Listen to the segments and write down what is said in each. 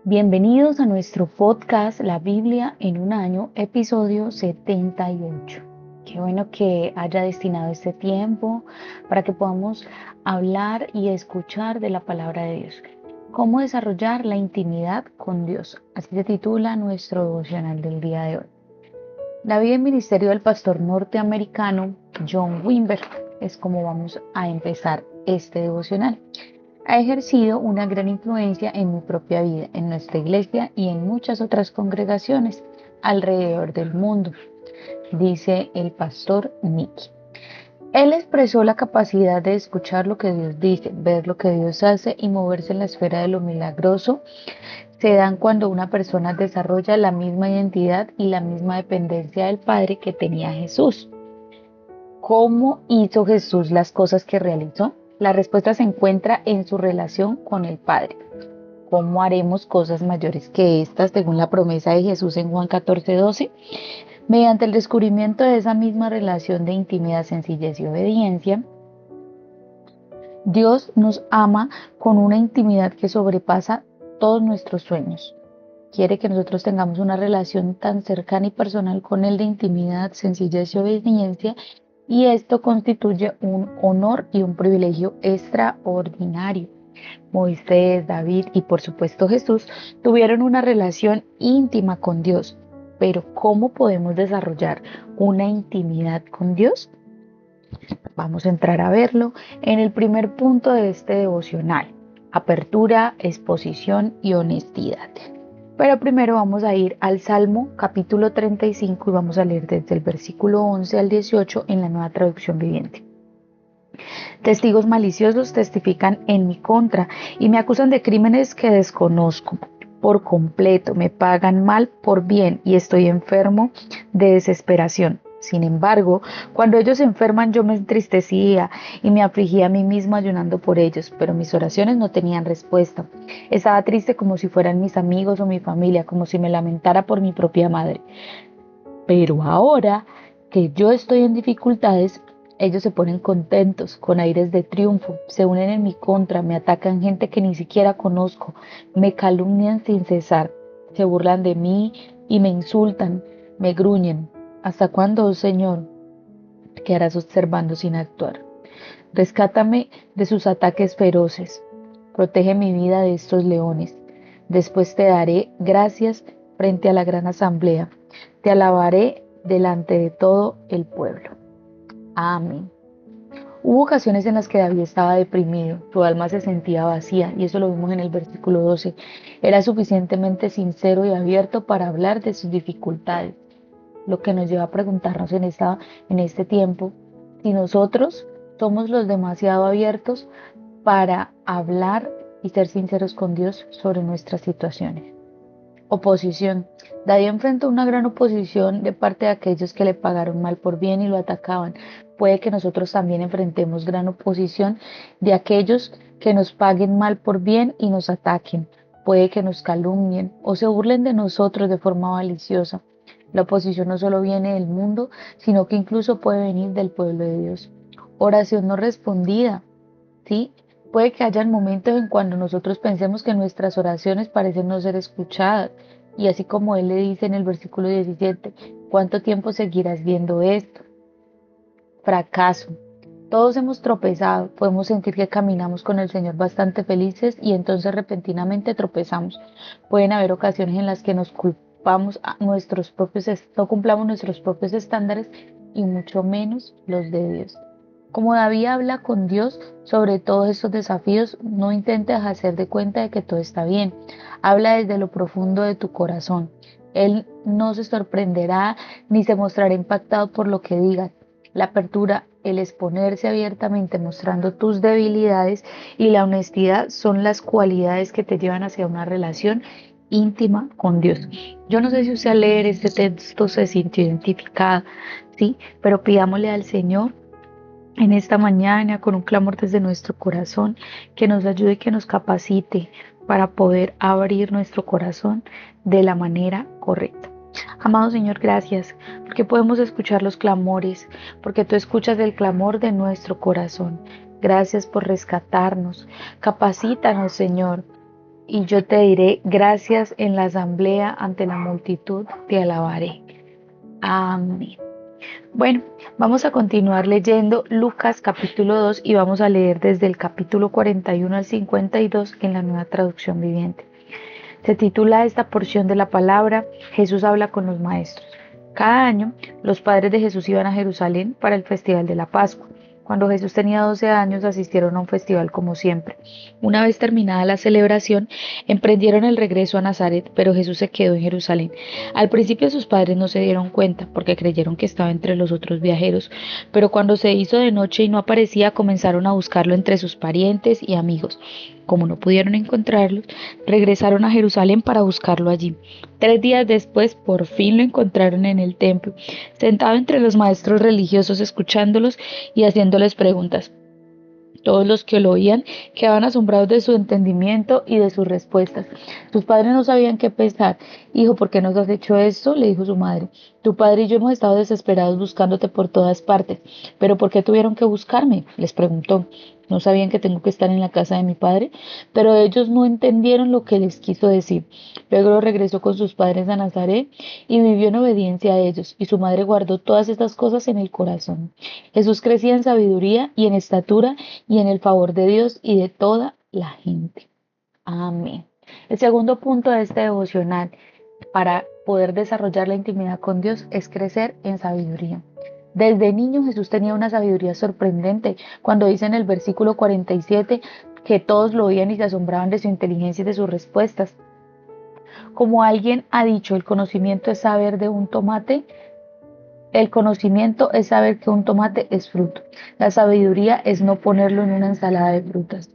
Bienvenidos a nuestro podcast La Biblia en un año, episodio 78. Qué bueno que haya destinado este tiempo para que podamos hablar y escuchar de la palabra de Dios. ¿Cómo desarrollar la intimidad con Dios? Así se titula nuestro devocional del día de hoy. La vida y ministerio del pastor norteamericano John Wimber es como vamos a empezar este devocional. Ha ejercido una gran influencia en mi propia vida, en nuestra iglesia y en muchas otras congregaciones alrededor del mundo, dice el pastor Nicky. Él expresó la capacidad de escuchar lo que Dios dice, ver lo que Dios hace y moverse en la esfera de lo milagroso. Se dan cuando una persona desarrolla la misma identidad y la misma dependencia del Padre que tenía Jesús. ¿Cómo hizo Jesús las cosas que realizó? La respuesta se encuentra en su relación con el Padre. ¿Cómo haremos cosas mayores que estas, según la promesa de Jesús en Juan 14:12? Mediante el descubrimiento de esa misma relación de intimidad, sencillez y obediencia. Dios nos ama con una intimidad que sobrepasa todos nuestros sueños. Quiere que nosotros tengamos una relación tan cercana y personal con Él de intimidad, sencillez y obediencia, y esto constituye un honor y un privilegio extraordinario. Moisés, David y por supuesto Jesús tuvieron una relación íntima con Dios, pero ¿cómo podemos desarrollar una intimidad con Dios? Vamos a entrar a verlo en el primer punto de este devocional: apertura, exposición y honestidad. Pero primero vamos a ir al Salmo capítulo 35 y vamos a leer desde el versículo 11 al 18 en la Nueva Traducción Viviente. Testigos maliciosos testifican en mi contra y me acusan de crímenes que desconozco por completo. Me pagan mal por bien y estoy enfermo de desesperación. Sin embargo, cuando ellos se enferman, yo me entristecía y me afligía a mí mismo ayunando por ellos, pero mis oraciones no tenían respuesta. Estaba triste como si fueran mis amigos o mi familia, como si me lamentara por mi propia madre. Pero ahora que yo estoy en dificultades, ellos se ponen contentos, con aires de triunfo, se unen en mi contra, me atacan gente que ni siquiera conozco, me calumnian sin cesar, se burlan de mí y me insultan, me gruñen. ¿Hasta cuándo, oh Señor, quedarás observando sin actuar? Rescátame de sus ataques feroces, protege mi vida de estos leones. Después te daré gracias frente a la gran asamblea, te alabaré delante de todo el pueblo. Amén. Hubo ocasiones en las que David estaba deprimido, su alma se sentía vacía, y eso lo vimos en el versículo 12. Era suficientemente sincero y abierto para hablar de sus dificultades, lo que nos lleva a preguntarnos en este tiempo si nosotros somos los demasiado abiertos para hablar y ser sinceros con Dios sobre nuestras situaciones. Oposición. David enfrentó una gran oposición de parte de aquellos que le pagaron mal por bien y lo atacaban. Puede que nosotros también enfrentemos gran oposición de aquellos que nos paguen mal por bien y nos ataquen. Puede que nos calumnien o se burlen de nosotros de forma maliciosa. La oposición no solo viene del mundo, sino que incluso puede venir del pueblo de Dios. Oración no respondida, ¿sí? Puede que hayan momentos en cuando nosotros pensemos que nuestras oraciones parecen no ser escuchadas. Y así como Él le dice en el versículo 17, ¿cuánto tiempo seguirás viendo esto? Fracaso. Todos hemos tropezado, podemos sentir que caminamos con el Señor bastante felices y entonces repentinamente tropezamos. Pueden haber ocasiones en las que nos culpamos a nuestros propios, no cumplamos nuestros propios estándares y mucho menos los de Dios. Como David habla con Dios sobre todos estos desafíos, no intentes hacer de cuenta de que todo está bien. Habla desde lo profundo de tu corazón. Él no se sorprenderá ni se mostrará impactado por lo que digas. La apertura, el exponerse abiertamente mostrando tus debilidades y la honestidad son las cualidades que te llevan hacia una relación íntima con Dios. Yo no sé si usted al leer este texto se sintió identificada, ¿sí? Pero pidámosle al Señor en esta mañana con un clamor desde nuestro corazón, que nos ayude y que nos capacite para poder abrir nuestro corazón de la manera correcta. Amado Señor, gracias porque podemos escuchar los clamores, porque tú escuchas el clamor de nuestro corazón. Gracias por rescatarnos. Capacítanos, Señor, y yo te diré gracias en la asamblea, ante la multitud te alabaré. Amén. Bueno, vamos a continuar leyendo Lucas capítulo 2 y vamos a leer desde el capítulo 41 al 52 en la Nueva Traducción Viviente. Se titula esta porción de la palabra Jesús habla con los maestros. Cada año, los padres de Jesús iban a Jerusalén para el festival de la Pascua. Cuando Jesús tenía 12 años, asistieron a un festival como siempre. Una vez terminada la celebración, emprendieron el regreso a Nazaret, pero Jesús se quedó en Jerusalén. Al principio sus padres no se dieron cuenta, porque creyeron que estaba entre los otros viajeros, pero cuando se hizo de noche y no aparecía, comenzaron a buscarlo entre sus parientes y amigos. Como no pudieron encontrarlo, regresaron a Jerusalén para buscarlo allí. 3 días después, por fin lo encontraron en el templo, sentado entre los maestros religiosos, escuchándolos y haciéndoles preguntas. Todos los que lo oían quedaban asombrados de su entendimiento y de sus respuestas. Sus padres no sabían qué pensar. Hijo, ¿por qué nos has hecho esto?, le dijo su madre. Tu padre y yo hemos estado desesperados buscándote por todas partes. ¿Pero por qué tuvieron que buscarme?, les preguntó. ¿No sabían que tengo que estar en la casa de mi padre? Pero ellos no entendieron lo que les quiso decir. Luego regresó con sus padres a Nazaret y vivió en obediencia a ellos, y su madre guardó todas estas cosas en el corazón. Jesús crecía en sabiduría y en estatura y en el favor de Dios y de toda la gente. Amén. El segundo punto de este devocional para poder desarrollar la intimidad con Dios es crecer en sabiduría. Desde niño Jesús tenía una sabiduría sorprendente cuando dice en el versículo 47 que todos lo oían y se asombraban de su inteligencia y de sus respuestas. Como alguien ha dicho, el conocimiento es saber de un tomate. El conocimiento es saber que un tomate es fruto. La sabiduría es no ponerlo en una ensalada de frutas.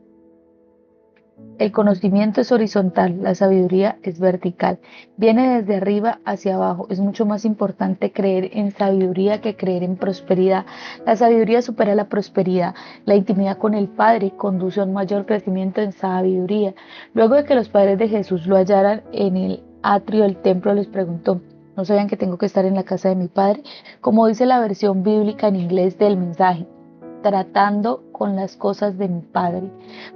El conocimiento es horizontal, la sabiduría es vertical. Viene desde arriba hacia abajo. Es mucho más importante creer en sabiduría que creer en prosperidad. La sabiduría supera la prosperidad. La intimidad con el Padre conduce a un mayor crecimiento en sabiduría. Luego de que los padres de Jesús lo hallaran en el atrio del templo, les preguntó: ¿no sabían que tengo que estar en la casa de mi Padre? Como dice la versión bíblica en inglés del mensaje: tratando con las cosas de mi Padre.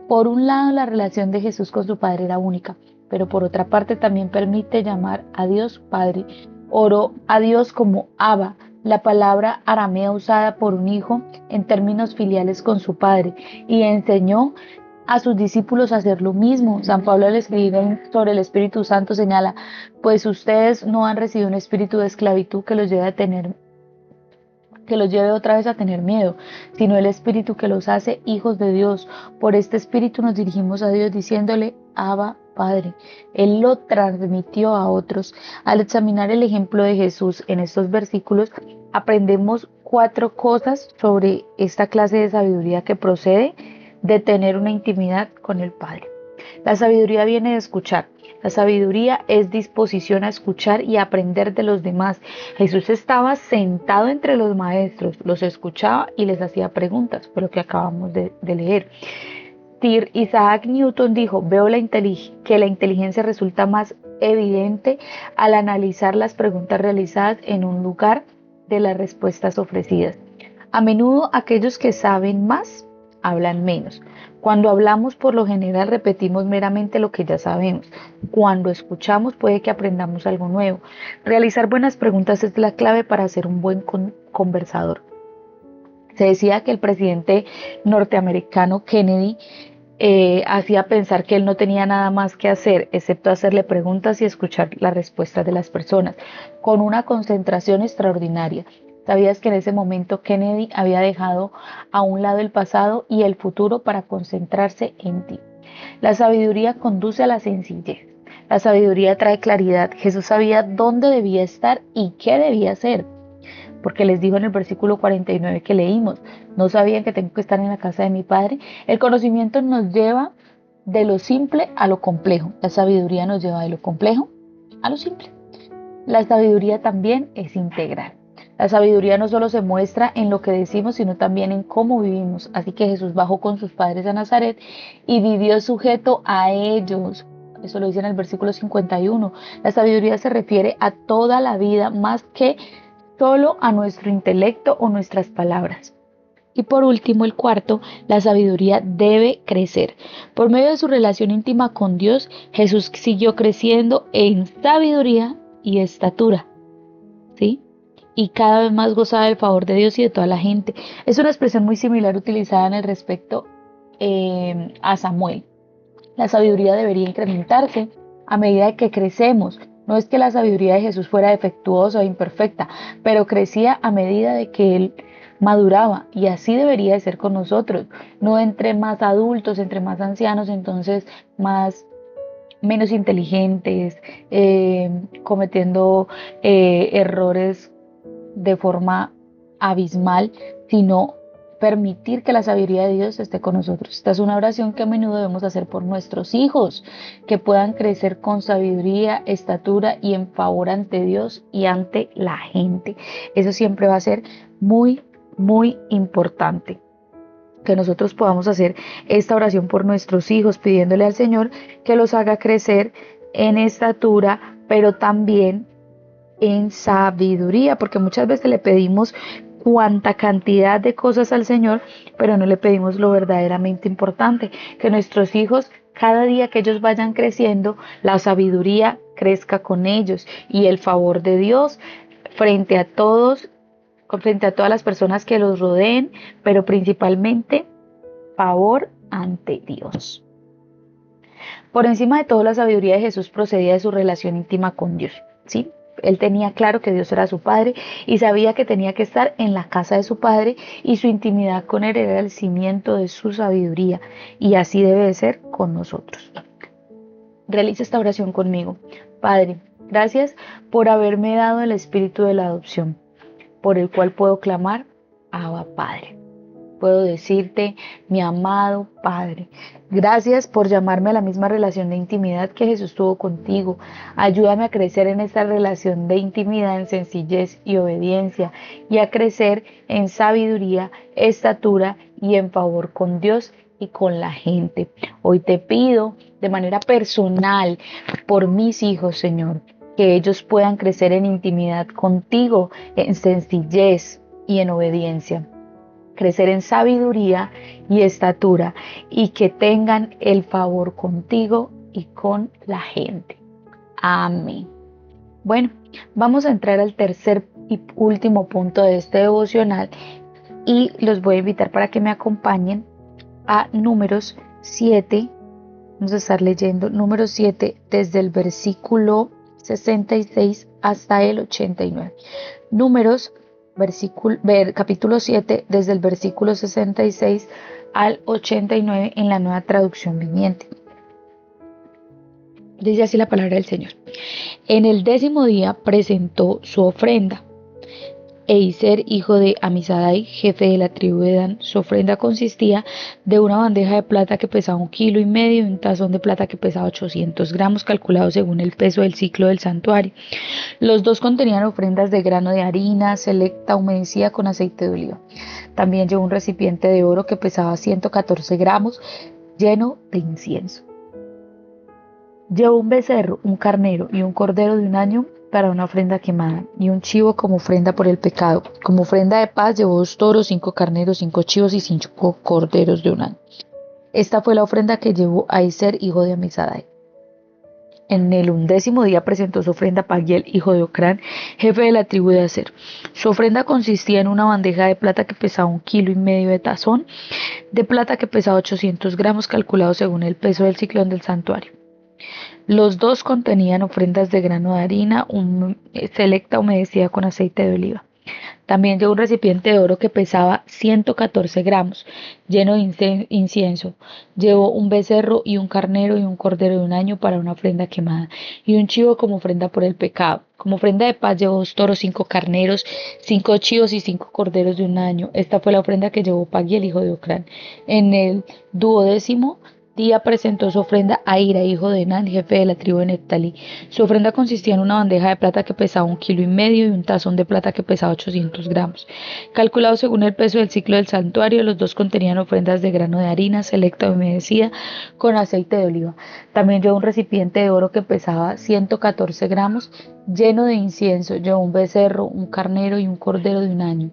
Por un lado, la relación de Jesús con su Padre era única, pero por otra parte también permite llamar a Dios Padre. Oró a Dios como Abba, la palabra aramea usada por un hijo en términos filiales con su Padre, y enseñó a sus discípulos a hacer lo mismo. San Pablo, al escribir sobre el Espíritu Santo, señala: pues ustedes no han recibido un espíritu de esclavitud que los lleve otra vez a tener miedo, sino el Espíritu que los hace hijos de Dios. Por este Espíritu nos dirigimos a Dios diciéndole: Abba, Padre. Él lo transmitió a otros. Al examinar el ejemplo de Jesús en estos versículos, aprendemos 4 cosas sobre esta clase de sabiduría que procede de tener una intimidad con el Padre. La sabiduría viene de escuchar. La sabiduría es disposición a escuchar y aprender de los demás. Jesús estaba sentado entre los maestros, los escuchaba y les hacía preguntas, por lo que acabamos de leer. Sir Isaac Newton dijo: veo que la inteligencia resulta más evidente al analizar las preguntas realizadas en un lugar de las respuestas ofrecidas. A menudo aquellos que saben más hablan menos. Cuando hablamos, por lo general, repetimos meramente lo que ya sabemos. Cuando escuchamos, puede que aprendamos algo nuevo. Realizar buenas preguntas es la clave para ser un buen conversador. Se decía que el presidente norteamericano Kennedy hacía pensar que él no tenía nada más que hacer, excepto hacerle preguntas y escuchar las respuestas de las personas, con una concentración extraordinaria. ¿Sabías que en ese momento Kennedy había dejado a un lado el pasado y el futuro para concentrarse en ti? La sabiduría conduce a la sencillez. La sabiduría trae claridad. Jesús sabía dónde debía estar y qué debía hacer, porque les dijo en el versículo 49 que leímos: ¿no sabían que tengo que estar en la casa de mi Padre? El conocimiento nos lleva de lo simple a lo complejo. La sabiduría nos lleva de lo complejo a lo simple. La sabiduría también es integral. La sabiduría no solo se muestra en lo que decimos, sino también en cómo vivimos. Así que Jesús bajó con sus padres a Nazaret y vivió sujeto a ellos. Eso lo dice en el versículo 51. La sabiduría se refiere a toda la vida, más que solo a nuestro intelecto o nuestras palabras. Y por último, el cuarto, la sabiduría debe crecer. Por medio de su relación íntima con Dios, Jesús siguió creciendo en sabiduría y estatura, ¿sí? Y cada vez más gozaba del favor de Dios y de toda la gente. Es una expresión muy similar utilizada en el respecto a Samuel. La sabiduría debería incrementarse a medida que crecemos. No es que la sabiduría de Jesús fuera defectuosa o imperfecta, pero crecía a medida de que él maduraba, y así debería de ser con nosotros. No entre más adultos, entre más ancianos, entonces más menos inteligentes, cometiendo errores de forma abismal, sino permitir que la sabiduría de Dios esté con nosotros. Esta es una oración que a menudo debemos hacer por nuestros hijos, que puedan crecer con sabiduría, estatura y en favor ante Dios y ante la gente. Eso siempre va a ser muy, muy importante, que nosotros podamos hacer esta oración por nuestros hijos, pidiéndole al Señor que los haga crecer en estatura, pero también en sabiduría, porque muchas veces le pedimos cuanta cantidad de cosas al Señor, pero no le pedimos lo verdaderamente importante, que nuestros hijos, cada día que ellos vayan creciendo, la sabiduría crezca con ellos y el favor de Dios frente a todos, frente a todas las personas que los rodeen, pero principalmente favor ante Dios. Por encima de todo, la sabiduría de Jesús procedía de su relación íntima con Dios, ¿sí? Él tenía claro que Dios era su Padre y sabía que tenía que estar en la casa de su Padre, y su intimidad con Él era el cimiento de su sabiduría, y así debe de ser con nosotros. Realiza esta oración conmigo. Padre, gracias por haberme dado el espíritu de la adopción, por el cual puedo clamar, Abba Padre. Puedo decirte, mi amado Padre, gracias por llamarme a la misma relación de intimidad que Jesús tuvo contigo. Ayúdame a crecer en esta relación de intimidad en sencillez y obediencia, y a crecer en sabiduría, estatura y en favor con Dios y con la gente. Hoy te pido de manera personal por mis hijos, Señor, que ellos puedan crecer en intimidad contigo, en sencillez y en obediencia, crecer en sabiduría y estatura, y que tengan el favor contigo y con la gente. Amén. Bueno, vamos a entrar al tercer y último punto de este devocional, y los voy a invitar para que me acompañen a Números 7. Vamos a estar leyendo Números 7 desde el versículo 66 hasta el 89. Números capítulo 7, desde el versículo 66 al 89 en la Nueva Traducción Viviente. Dice así la palabra del Señor. En el 10º día presentó su ofrenda. Eiser, hijo de Amisadai, jefe de la tribu de Dan, su ofrenda consistía de una bandeja de plata que pesaba 1,5 kilos y un tazón de plata que pesaba 800 gramos, calculado según el peso del ciclo del santuario. Los dos contenían ofrendas de grano de harina selecta humedecida con aceite de oliva. También llevó un recipiente de oro que pesaba 114 gramos, lleno de incienso. Llevó un becerro, un carnero y un cordero de un año para una ofrenda quemada, y un chivo como ofrenda por el pecado. Como ofrenda de paz llevó 2 toros, 5 carneros, 5 chivos y 5 corderos de un año. Esta fue la ofrenda que llevó Eiser, hijo de Amisadai. En el 11º día presentó su ofrenda Pagiel, hijo de Ocrán, jefe de la tribu de Aser. Su ofrenda consistía en una bandeja de plata que pesaba 1,5 kilos de tazón de plata que pesaba 800 gramos, calculado según el peso del ciclón del santuario. Los dos contenían ofrendas de grano de harina selecta humedecida con aceite de oliva. También llevó un recipiente de oro que pesaba 114 gramos, lleno de incienso. Llevó un becerro y un carnero y un cordero de un año para una ofrenda quemada, y un chivo como ofrenda por el pecado. Como ofrenda de paz llevó 2 toros, 5 carneros, 5 chivos y 5 corderos de un año. Esta fue la ofrenda que llevó Pagiel, hijo de Ocrán. En el 12º día presentó su ofrenda a Ira, hijo de Enán, jefe de la tribu de Neftalí. Su ofrenda consistía en una bandeja de plata que pesaba 1,5 kilos y un tazón de plata que pesaba 800 gramos. Calculado según el peso del ciclo del santuario, los dos contenían ofrendas de grano de harina selecta humedecida con aceite de oliva. También llevó un recipiente de oro que pesaba 114 gramos, lleno de incienso. Llevó un becerro, un carnero y un cordero de un año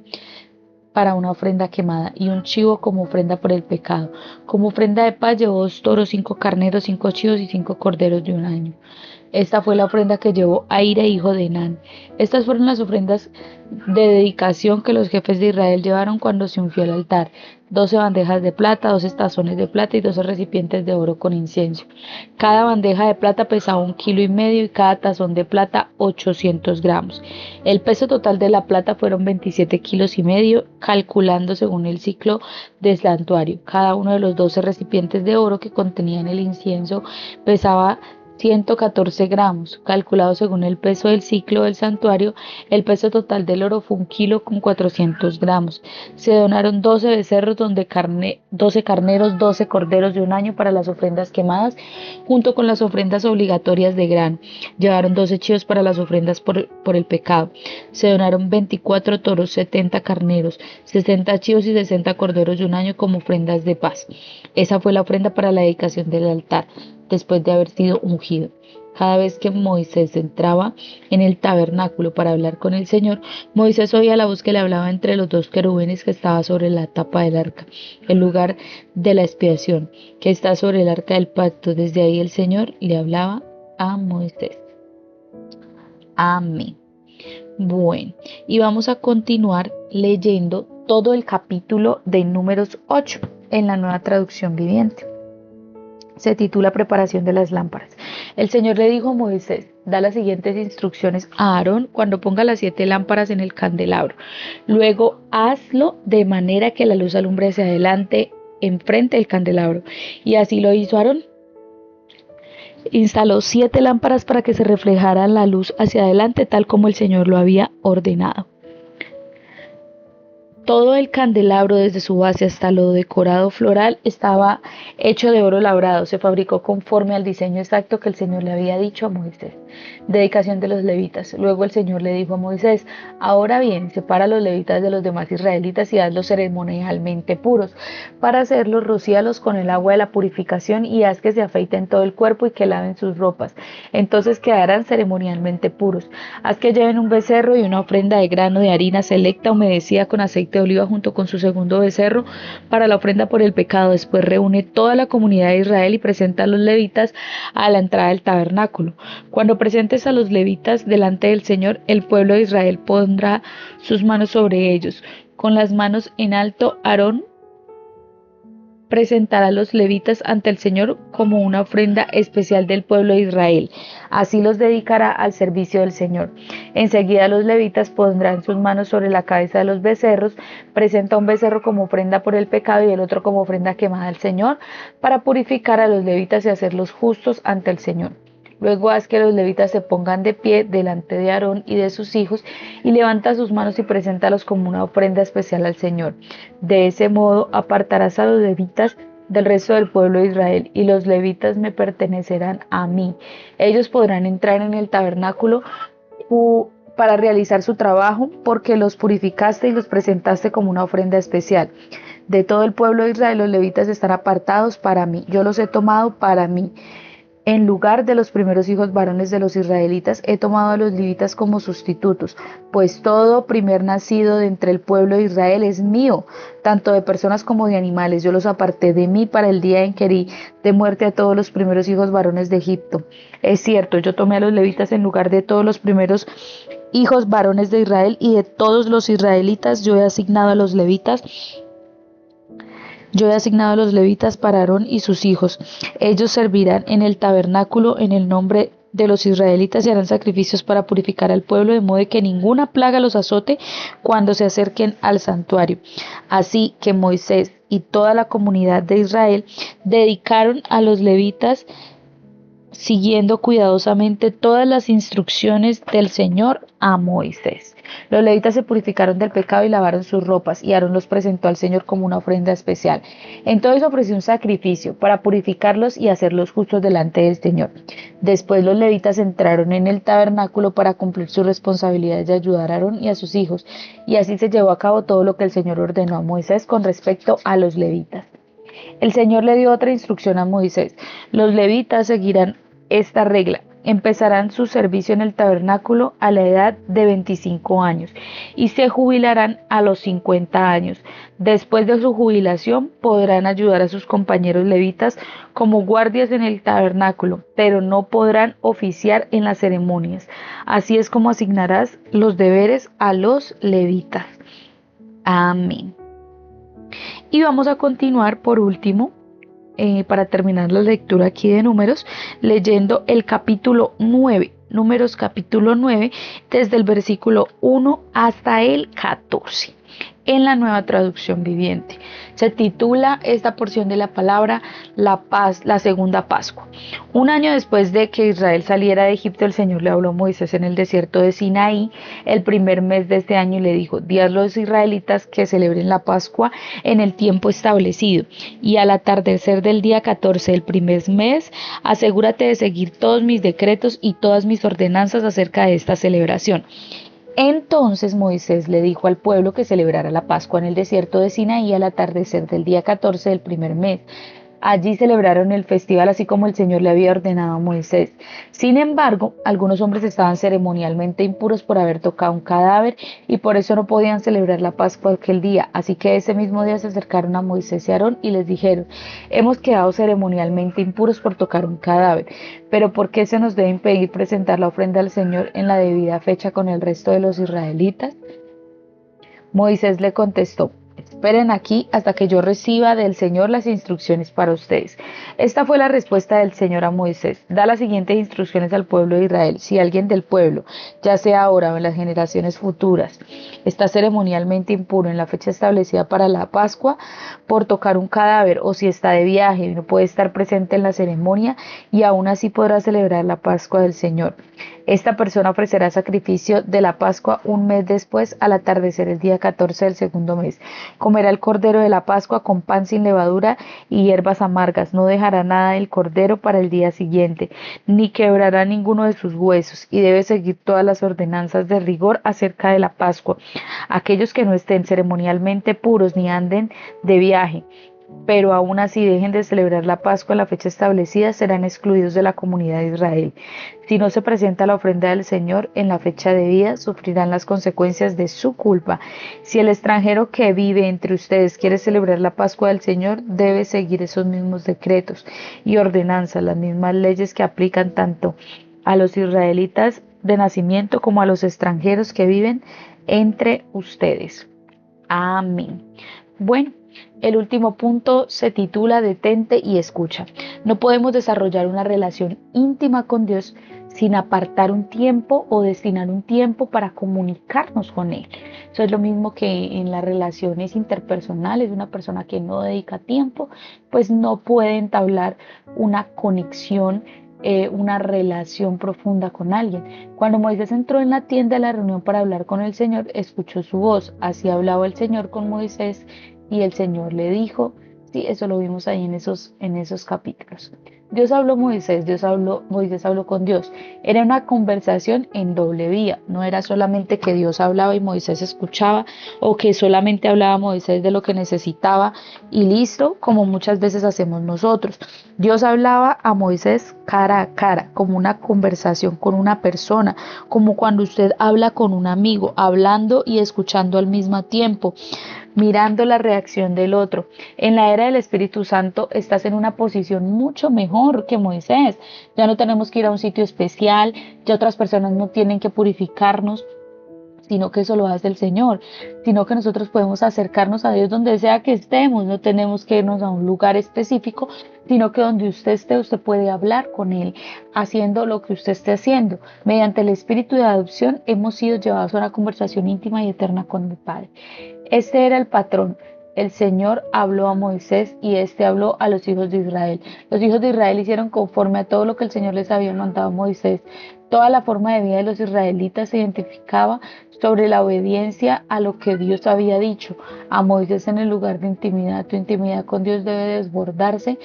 para una ofrenda quemada, y un chivo como ofrenda por el pecado. Como ofrenda de paz llevó 2 toros, 5 carneros, 5 chivos y 5 corderos de un año. Esta fue la ofrenda que llevó Ahira, hijo de Enán. Estas fueron las ofrendas de dedicación que los jefes de Israel llevaron cuando se ungió el altar: 12 bandejas de plata, 12 tazones de plata y 12 recipientes de oro con incienso. Cada bandeja de plata pesaba 1,5 kilos y cada tazón de plata 800 gramos. El peso total de la plata fueron 27,5 kilos, calculando según el ciclo del santuario. Cada uno de los 12 recipientes de oro que contenían el incienso pesaba 114 gramos, calculado según el peso del ciclo del santuario. El peso total del oro fue 1,4 kg. Se donaron 12 becerros, 12 carneros, 12 corderos de un año para las ofrendas quemadas, junto con las ofrendas obligatorias de grano. Llevaron 12 chivos para las ofrendas por el pecado. Se donaron 24 toros, 70 carneros, 60 chivos y 60 corderos de un año como ofrendas de paz. Esa fue la ofrenda para la dedicación del altar, después de haber sido ungido. Cada vez que Moisés entraba en el tabernáculo para hablar con el Señor, Moisés oía la voz que le hablaba entre los 2 querubines que estaba sobre la tapa del arca, el lugar de la expiación, que está sobre el arca del pacto. Desde ahí el Señor le hablaba a Moisés. Amén. Bueno, y vamos a continuar leyendo todo el capítulo de Números 8 en la Nueva Traducción Viviente. Se titula Preparación de las lámparas. El Señor le dijo a Moisés: da las siguientes instrucciones a Aarón cuando ponga las 7 lámparas en el candelabro. Luego hazlo de manera que la luz alumbre hacia adelante, enfrente del candelabro. Y así lo hizo Aarón. Instaló 7 lámparas para que se reflejara la luz hacia adelante, tal como el Señor lo había ordenado. Todo el candelabro, desde su base hasta lo decorado floral, estaba hecho de oro labrado. Se fabricó conforme al diseño exacto que el Señor le había dicho a Moisés. Dedicación de los levitas. Luego el Señor le dijo a Moisés: ahora bien, separa a los levitas de los demás israelitas y hazlos ceremonialmente puros. Para hacerlos, rocíalos con el agua de la purificación y haz que se afeiten todo el cuerpo y que laven sus ropas. Entonces quedarán ceremonialmente puros. Haz que lleven un becerro y una ofrenda de grano de harina selecta humedecida con aceite de oliva junto con su segundo becerro para la ofrenda por el pecado. Después reúne toda la comunidad de Israel y presenta a los levitas a la entrada del tabernáculo. Cuando presentes a los levitas delante del Señor, el pueblo de Israel pondrá sus manos sobre ellos. Con las manos en alto, Aarón presentará a los levitas ante el Señor como una ofrenda especial del pueblo de Israel. Así los dedicará al servicio del Señor. Enseguida los levitas pondrán sus manos sobre la cabeza de los becerros. Presenta un becerro como ofrenda por el pecado y el otro como ofrenda quemada al Señor, para purificar a los levitas y hacerlos justos ante el Señor. Luego haz que los levitas se pongan de pie delante de Aarón y de sus hijos y levanta sus manos y preséntalos como una ofrenda especial al Señor. De ese modo apartarás a los levitas del resto del pueblo de Israel, y los levitas me pertenecerán a mí. Ellos podrán entrar en el tabernáculo para realizar su trabajo, porque los purificaste y los presentaste como una ofrenda especial. De todo el pueblo de Israel los levitas están apartados para mí. Yo los he tomado para mí. En lugar de los primeros hijos varones de los israelitas, he tomado a los levitas como sustitutos, pues todo primer nacido de entre el pueblo de Israel es mío, tanto de personas como de animales. Yo los aparté de mí para el día en que herí de muerte a todos los primeros hijos varones de Egipto. Es cierto, yo tomé a los levitas en lugar de todos los primeros hijos varones de Israel, y de todos los israelitas yo he asignado a los levitas para Aarón y sus hijos. Ellos servirán en el tabernáculo en el nombre de los israelitas y harán sacrificios para purificar al pueblo, de modo que ninguna plaga los azote cuando se acerquen al santuario. Así que Moisés y toda la comunidad de Israel dedicaron a los levitas siguiendo cuidadosamente todas las instrucciones del Señor a Moisés. Los levitas se purificaron del pecado y lavaron sus ropas, y Aarón los presentó al Señor como una ofrenda especial. Entonces ofreció un sacrificio para purificarlos y hacerlos justos delante del Señor. Después los levitas entraron en el tabernáculo para cumplir sus responsabilidades de ayudar a Aarón y a sus hijos, y así se llevó a cabo todo lo que el Señor ordenó a Moisés con respecto a los levitas. El Señor le dio otra instrucción a Moisés: los levitas seguirán esta regla: Empezarán su servicio en el tabernáculo a la edad de 25 años y se jubilarán a los 50 años. Después de su jubilación podrán ayudar a sus compañeros levitas como guardias en el tabernáculo, pero no podrán oficiar en las ceremonias. Así es como asignarás los deberes a los levitas. Amén. Y vamos a continuar por último, para terminar la lectura aquí de Números, leyendo el capítulo 9, Números capítulo 9, desde el versículo 1 hasta el 14, en la Nueva Traducción Viviente. Se titula esta porción de la palabra la segunda Pascua. Un año después de que Israel saliera de Egipto, el Señor le habló a Moisés en el desierto de Sinaí el primer mes de este año y le dijo: di a los israelitas que celebren la Pascua en el tiempo establecido, y al atardecer del día 14 del primer mes asegúrate de seguir todos mis decretos y todas mis ordenanzas acerca de esta celebración. Entonces Moisés le dijo al pueblo que celebrara la Pascua en el desierto de Sinaí al atardecer del día 14 del primer mes. Allí celebraron el festival así como el Señor le había ordenado a Moisés. Sin embargo, algunos hombres estaban ceremonialmente impuros por haber tocado un cadáver y por eso no podían celebrar la Pascua aquel día. Así que ese mismo día se acercaron a Moisés y Aarón y les dijeron: hemos quedado ceremonialmente impuros por tocar un cadáver, pero ¿por qué se nos debe impedir presentar la ofrenda al Señor en la debida fecha con el resto de los israelitas? Moisés le contestó: esperen aquí hasta que yo reciba del Señor las instrucciones para ustedes. Esta fue la respuesta del Señor a Moisés: da las siguientes instrucciones al pueblo de Israel. Si alguien del pueblo, ya sea ahora o en las generaciones futuras, está ceremonialmente impuro en la fecha establecida para la Pascua por tocar un cadáver, o si está de viaje y no puede estar presente en la ceremonia, y aún así podrá celebrar la Pascua del Señor, esta persona ofrecerá sacrificio de la Pascua un mes después, al atardecer el día 14 del segundo mes. Comerá el cordero de la Pascua con pan sin levadura y hierbas amargas. No dejará nada del cordero para el día siguiente, ni quebrará ninguno de sus huesos, y debe seguir todas las ordenanzas de rigor acerca de la Pascua. Aquellos que no estén ceremonialmente puros ni anden de viaje, pero aún así dejen de celebrar la Pascua en la fecha establecida, serán excluidos de la comunidad de Israel. Si no se presenta la ofrenda del Señor en la fecha debida, sufrirán las consecuencias de su culpa. Si el extranjero que vive entre ustedes quiere celebrar la Pascua del Señor, debe seguir esos mismos decretos y ordenanzas, las mismas leyes que aplican tanto a los israelitas de nacimiento como a los extranjeros que viven entre ustedes. Amén. Bueno, el último punto se titula Detente y escucha. No podemos desarrollar una relación íntima con Dios sin apartar un tiempo o destinar un tiempo para comunicarnos con Él. Eso es lo mismo que en las relaciones interpersonales. Una persona que no dedica tiempo, pues no puede entablar una conexión, una relación profunda con alguien. Cuando Moisés entró en la tienda de la reunión para hablar con el Señor, escuchó su voz. Así hablaba el Señor con Moisés y el Señor le dijo. Sí, eso lo vimos ahí en esos capítulos. Dios habló a Moisés, Moisés habló con Dios. Era una conversación en doble vía. No era solamente que Dios hablaba y Moisés escuchaba, o que solamente hablaba Moisés de lo que necesitaba y listo, como muchas veces hacemos nosotros. Dios hablaba a Moisés cara a cara, como una conversación con una persona, como cuando usted habla con un amigo, hablando y escuchando al mismo tiempo, mirando la reacción del otro. En la era del Espíritu Santo estás en una posición mucho mejor que Moisés. Ya no tenemos que ir a un sitio especial, ya otras personas no tienen que purificarnos, sino que eso lo hace el Señor, sino que nosotros podemos acercarnos a Dios donde sea que estemos. No tenemos que irnos a un lugar específico, sino que donde usted esté, usted puede hablar con Él, haciendo lo que usted esté haciendo. Mediante el Espíritu de adopción hemos sido llevados a una conversación íntima y eterna con el Padre. Este era el patrón. El Señor habló a Moisés y éste habló a los hijos de Israel. Los hijos de Israel hicieron conforme a todo lo que el Señor les había mandado a Moisés. Toda la forma de vida de los israelitas se identificaba sobre la obediencia a lo que Dios había dicho a Moisés en el lugar de intimidad. Tu intimidad con Dios debe desbordarse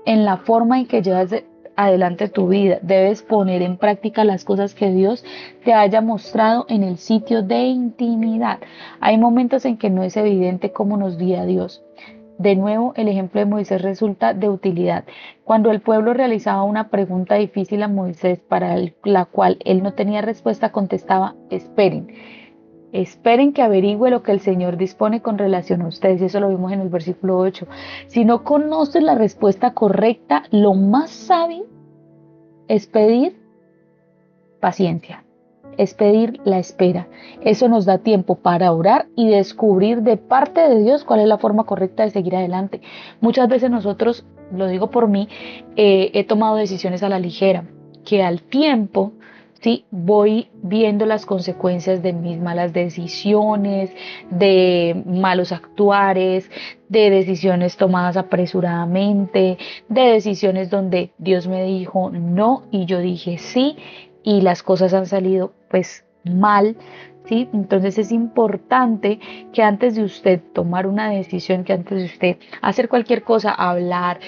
en la forma en que llevas adelante tu vida. Debes poner en práctica las cosas que Dios te haya mostrado en el sitio de intimidad. Hay momentos en que no es evidente cómo nos guía Dios. De nuevo, el ejemplo de Moisés resulta de utilidad. Cuando el pueblo realizaba una pregunta difícil a Moisés para la cual él no tenía respuesta, contestaba: esperen. Esperen que averigüe lo que el Señor dispone con relación a ustedes. Y eso lo vimos en el versículo 8. Si no conoces la respuesta correcta, lo más sabio es pedir paciencia, es pedir la espera. Eso nos da tiempo para orar y descubrir de parte de Dios cuál es la forma correcta de seguir adelante. Muchas veces nosotros, lo digo por mí, he tomado decisiones a la ligera, que al tiempo, sí, voy viendo las consecuencias de mis malas decisiones, de malos actuares, de decisiones tomadas apresuradamente, de decisiones donde Dios me dijo no y yo dije sí y las cosas han salido pues mal, ¿sí? Entonces es importante que antes de usted tomar una decisión, que antes de usted hacer cualquier cosa, hablar,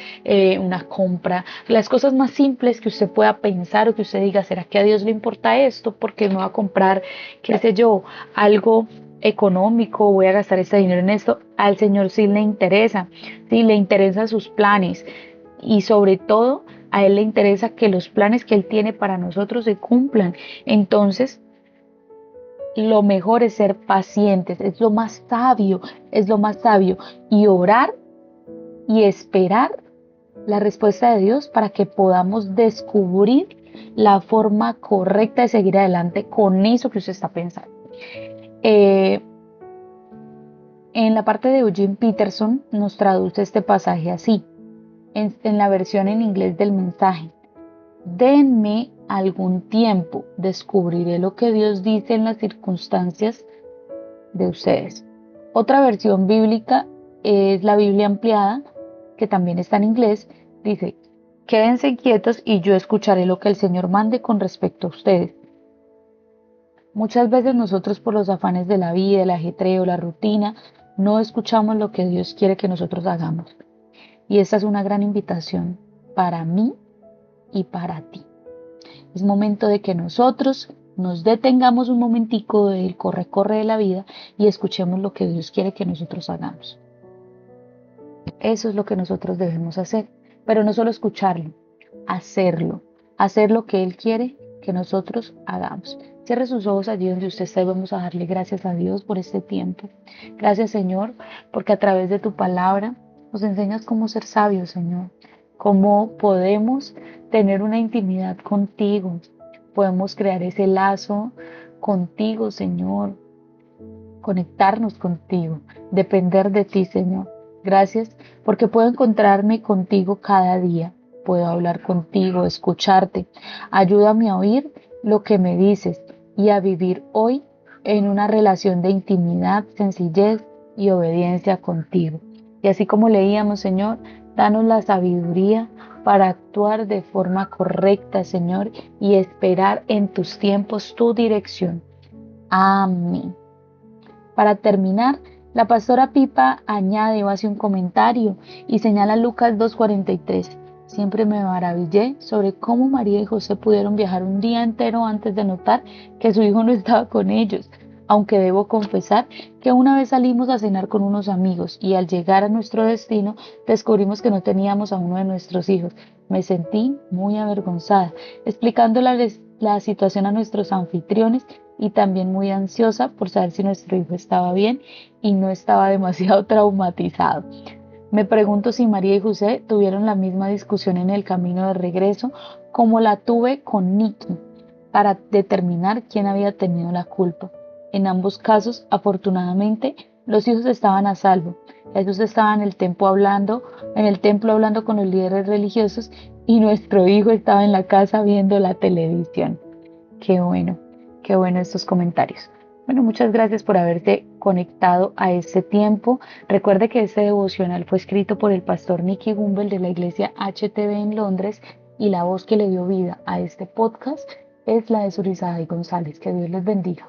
una compra, las cosas más simples que usted pueda pensar o que usted diga: ¿será que a Dios le importa esto? Porque me va a comprar, qué sé yo, algo económico, voy a gastar este dinero en esto. Al Señor sí le interesa, sí le interesan sus planes y sobre todo a Él le interesa que los planes que Él tiene para nosotros se cumplan. Entonces, lo mejor es ser pacientes, es lo más sabio, es lo más sabio. Y orar y esperar la respuesta de Dios para que podamos descubrir la forma correcta de seguir adelante con eso que usted está pensando. En la parte de Eugene Peterson nos traduce este pasaje así, en la versión en inglés del mensaje: denme algún tiempo, descubriré lo que Dios dice en las circunstancias de ustedes. Otra versión bíblica es la Biblia ampliada, que también está en inglés. Dice: quédense quietos y yo escucharé lo que el Señor mande con respecto a ustedes. Muchas veces nosotros, por los afanes de la vida, el ajetreo, la rutina, no escuchamos lo que Dios quiere que nosotros hagamos. Y esta es una gran invitación para mí y para ti. Es momento de que nosotros nos detengamos un momentico del corre-corre de la vida y escuchemos lo que Dios quiere que nosotros hagamos. Eso es lo que nosotros debemos hacer, pero no solo escucharlo, hacerlo, hacer lo que Él quiere que nosotros hagamos. Cierre sus ojos allí donde usted está y vamos a darle gracias a Dios por este tiempo. Gracias, Señor, porque a través de tu palabra nos enseñas cómo ser sabios, Señor, cómo podemos tener una intimidad contigo, podemos crear ese lazo contigo, Señor, conectarnos contigo, depender de ti, Señor. Gracias porque puedo encontrarme contigo cada día, puedo hablar contigo, escucharte. Ayúdame a oír lo que me dices y a vivir hoy en una relación de intimidad, sencillez y obediencia contigo. Y así como leíamos, Señor, danos la sabiduría para actuar de forma correcta, Señor, y esperar en tus tiempos tu dirección. Amén. Para terminar, la pastora Pipa añade o hace un comentario y señala Lucas 2:43. Siempre me maravillé sobre cómo María y José pudieron viajar un día entero antes de notar que su hijo no estaba con ellos. Aunque debo confesar que una vez salimos a cenar con unos amigos y al llegar a nuestro destino descubrimos que no teníamos a uno de nuestros hijos. Me sentí muy avergonzada, explicando la situación a nuestros anfitriones y también muy ansiosa por saber si nuestro hijo estaba bien y no estaba demasiado traumatizado. Me pregunto si María y José tuvieron la misma discusión en el camino de regreso como la tuve con Nicky para determinar quién había tenido la culpa. En ambos casos, afortunadamente, los hijos estaban a salvo. Jesús estaba en el templo hablando con los líderes religiosos y nuestro hijo estaba en la casa viendo la televisión. Qué bueno estos comentarios. Bueno, muchas gracias por haberse conectado a este tiempo. Recuerde que este devocional fue escrito por el pastor Nicky Gumbel de la iglesia HTB en Londres y la voz que le dio vida a este podcast es la de Surizada y González. Que Dios les bendiga.